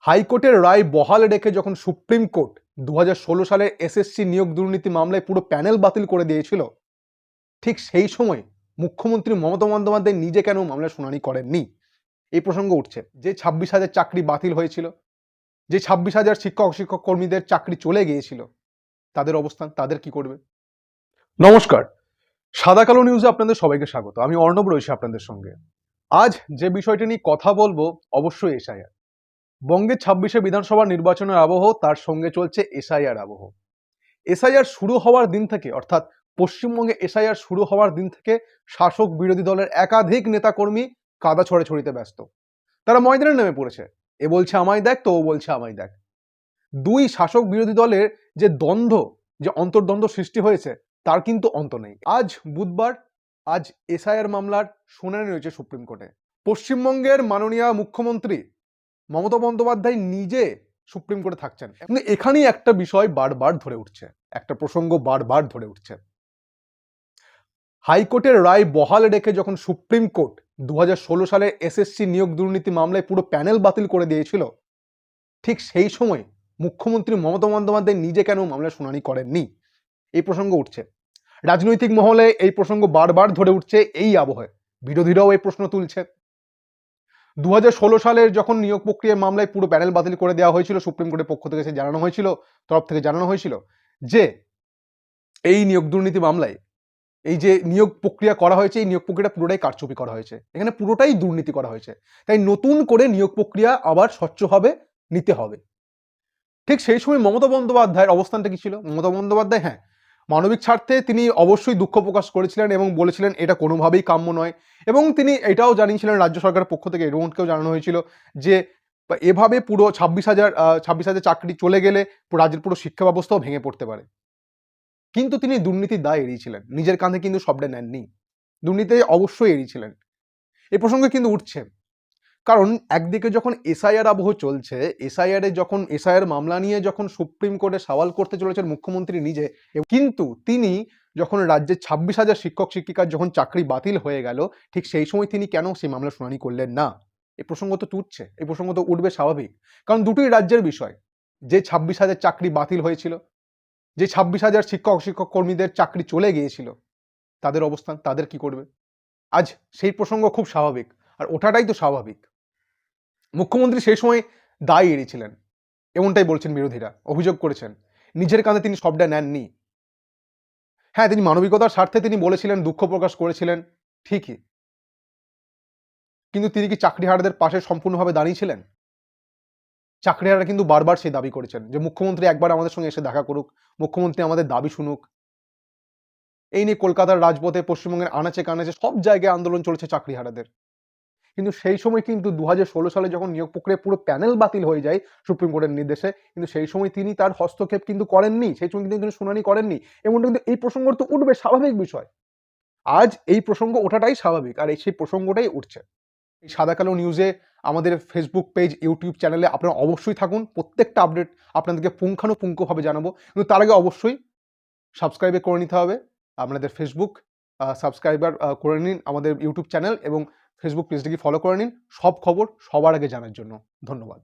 হাইকোর্টের রায় বহাল রেখে যখন সুপ্রিম কোর্ট 2016 সালের এসএসসি নিয়োগ দুর্নীতি মামলায় পুরো প্যানেল বাতিল করে দিয়েছিল, ঠিক সেই সময় মুখ্যমন্ত্রী মমতা বন্দ্যোপাধ্যায় নিজে কেন মামলার শুনানি করেননি, এই প্রসঙ্গ উঠছে। যে 26,000 চাকরি বাতিল হয়েছিল, যে 26,000 শিক্ষক কর্মীদের চাকরি চলে গিয়েছিল, তাদের অবস্থান, তাদের কি করবে? নমস্কার, সাদা কালো নিউজে আপনাদের সবাইকে স্বাগত। আমি অর্ণব রয়েছি আপনাদের সঙ্গে। আজ যে বিষয়টি নিয়ে কথা বলবো, অবশ্যই এসআইআর। বঙ্গে 26শে বিধানসভা নির্বাচনের আবহ, তার সঙ্গে চলছে এসআইআর আবহ। এসআইআর শুরু হওয়ার দিন থেকে, অর্থাৎ পশ্চিমবঙ্গে এসআইআর শুরু হওয়ার দিন থেকে শাসক বিরোধী দলের একাধিক নেতাকর্মী কাদা ছড়াছড়িতে ব্যস্ত। তারা ময়দানে নেমে পড়েছে। এ বলছে আমায় দেখ, তো ও বলছে আমায় দেখ। দুই শাসক বিরোধী দলের যে দ্বন্দ্ব, যে অন্তর্দ্বন্দ্ব সৃষ্টি হয়েছে, তার কিন্তু অন্ত নেই। আজ বুধবার, আজ এসআইআর মামলার শুনানি রয়েছে সুপ্রিম কোর্টে। পশ্চিমবঙ্গের মাননীয় মুখ্যমন্ত্রী মমতা বন্দ্যোপাধ্যায় নিজে সুপ্রিম কোর্টে থাকছেন। কিন্তু এখানেই একটা বিষয় বারবার ধরে উঠছে, একটা প্রসঙ্গ বারবার ধরে উঠছে। হাইকোর্টের রায় বহাল রেখে যখন সুপ্রিম কোর্ট 2016 সালের এসএসসি নিয়োগ দুর্নীতি মামলায় পুরো প্যানেল বাতিল করে দিয়েছিল, ঠিক সেই সময় মুখ্যমন্ত্রী মমতা বন্দ্যোপাধ্যায় নিজে কেন মামলার শুনানি করেননি, এই প্রসঙ্গ উঠছে। রাজনৈতিক মহলে এই প্রসঙ্গ বারবার ধরে উঠছে। এই আবহে বিরোধীরাও এই প্রশ্ন তুলছে। 2016 সালের যখন নিয়োগ প্রক্রিয়ার মামলায় পুরো প্যানেল বাতিল করে দেওয়া হয়েছিল, সুপ্রিম কোর্টের পক্ষ থেকে তরফ থেকে জানানো হয়েছিল যে এই নিয়োগ দুর্নীতি মামলায় এই যে নিয়োগ প্রক্রিয়া করা হয়েছে, এই নিয়োগ প্রক্রিয়া পুরোটাই কারচুপি করা হয়েছে, এখানে পুরোটাই দুর্নীতি করা হয়েছে, তাই নতুন করে নিয়োগ প্রক্রিয়া আবার স্বচ্ছভাবে নিতে হবে। ঠিক সেই সময় মমতা বন্দ্যোপাধ্যায়ের অবস্থানটা কি ছিল? মমতা বন্দ্যোপাধ্যায় মানবিক স্বার্থে তিনি অবশ্যই দুঃখ প্রকাশ করেছিলেন এবং বলেছিলেন এটা কোনোভাবেই কাম্য নয়, এবং তিনি এটাও জানিয়েছিলেন রাজ্য সরকারের পক্ষ থেকে, এরকমকেও জানানো হয়েছিল যে এভাবে পুরো 26,000 চাকরি চলে গেলে রাজ্যের পুরো শিক্ষা ব্যবস্থাও ভেঙে পড়তে পারে। কিন্তু তিনি দুর্নীতির দায় এড়িয়েছিলেন, নিজের কাঁধে কিন্তু সবটা নেননি, দুর্নীতি অবশ্যই এড়িয়েছিলেন। এই প্রসঙ্গে কিন্তু উঠছে, কারণ একদিকে যখন এসআইআর আবহ চলছে, এসআইআর মামলা নিয়ে যখন সুপ্রিম কোর্টে সওয়াল করতে চলেছেন মুখ্যমন্ত্রী নিজে, কিন্তু তিনি যখন রাজ্যের 26,000 শিক্ষক শিক্ষিকার যখন চাকরি বাতিল হয়ে গেল, ঠিক সেই সময় তিনি কেন সেই মামলা শুনানি করলেন না? এই প্রসঙ্গ তো উঠছে, এই প্রসঙ্গ তো উঠবে স্বাভাবিক, কারণ দুটোই রাজ্যের বিষয়। যে 26,000 চাকরি বাতিল হয়েছিল, যে 26,000 শিক্ষক কর্মীদের চাকরি চলে গিয়েছিল, তাদের অবস্থান, তাদের কি করবে? আজ সেই প্রসঙ্গ খুব স্বাভাবিক, আর ওঠাটাই তো স্বাভাবিক। মুখ্যমন্ত্রী সেই সময় দায় এড়িয়েছিলেন, এমনটাই বলছেন বিরোধীরা, অভিযোগ করেছেন নিজের কাঁধে তিনি সবটা নেননি। হ্যাঁ, তিনি মানবিকতার স্বার্থে তিনি বলেছিলেন, দুঃখ প্রকাশ করেছিলেন, ঠিকই, কিন্তু তিনি কি চাকরিহারাদের পাশে সম্পূর্ণভাবে দাঁড়িয়েছিলেন? চাকরিহারারা কিন্তু বারবার সেই দাবি করেছেন যে মুখ্যমন্ত্রী একবার আমাদের সঙ্গে এসে দেখা করুক, মুখ্যমন্ত্রী আমাদের দাবি শুনুক। এই নিয়ে কলকাতার রাজপথে, পশ্চিমবঙ্গের আনাচে কানাচে সব জায়গায় আন্দোলন চলেছে চাকরিহারাদের। কিন্তু সেই সময় কিন্তু 2016 সালে যখন নিয়োগ প্রক্রিয়া পুরো প্যানেল বাতিল হয়ে যায় সুপ্রিম কোর্টের নির্দেশে, কিন্তু সেই সময় তিনি তার হস্তক্ষেপ কিন্তু করেননি, সেই সময় কিন্তু তিনি শুনানি করেননি। এমনটা কিন্তু এই প্রসঙ্গ তো উঠবে, স্বাভাবিক বিষয়। আজ এই প্রসঙ্গ ওঠাটাই স্বাভাবিক, আর সেই প্রসঙ্গটাই উঠছে। এই সাদা কালো নিউজে আমাদের ফেসবুক পেজ, ইউটিউব চ্যানেলে আপনারা অবশ্যই থাকুন, প্রত্যেকটা আপডেট আপনাদেরকে পুঙ্খানুপুঙ্খভাবে জানাবো। কিন্তু তার আগে অবশ্যই সাবস্ক্রাইব করে নিতে হবে আপনাদের ফেসবুক, সাবস্ক্রাইবার করে নিন আমাদের ইউটিউব চ্যানেল, এবং ফেসবুক পেজটিকে ফলো করে নিন সব খবর সবার আগে জানার জন্য। ধন্যবাদ।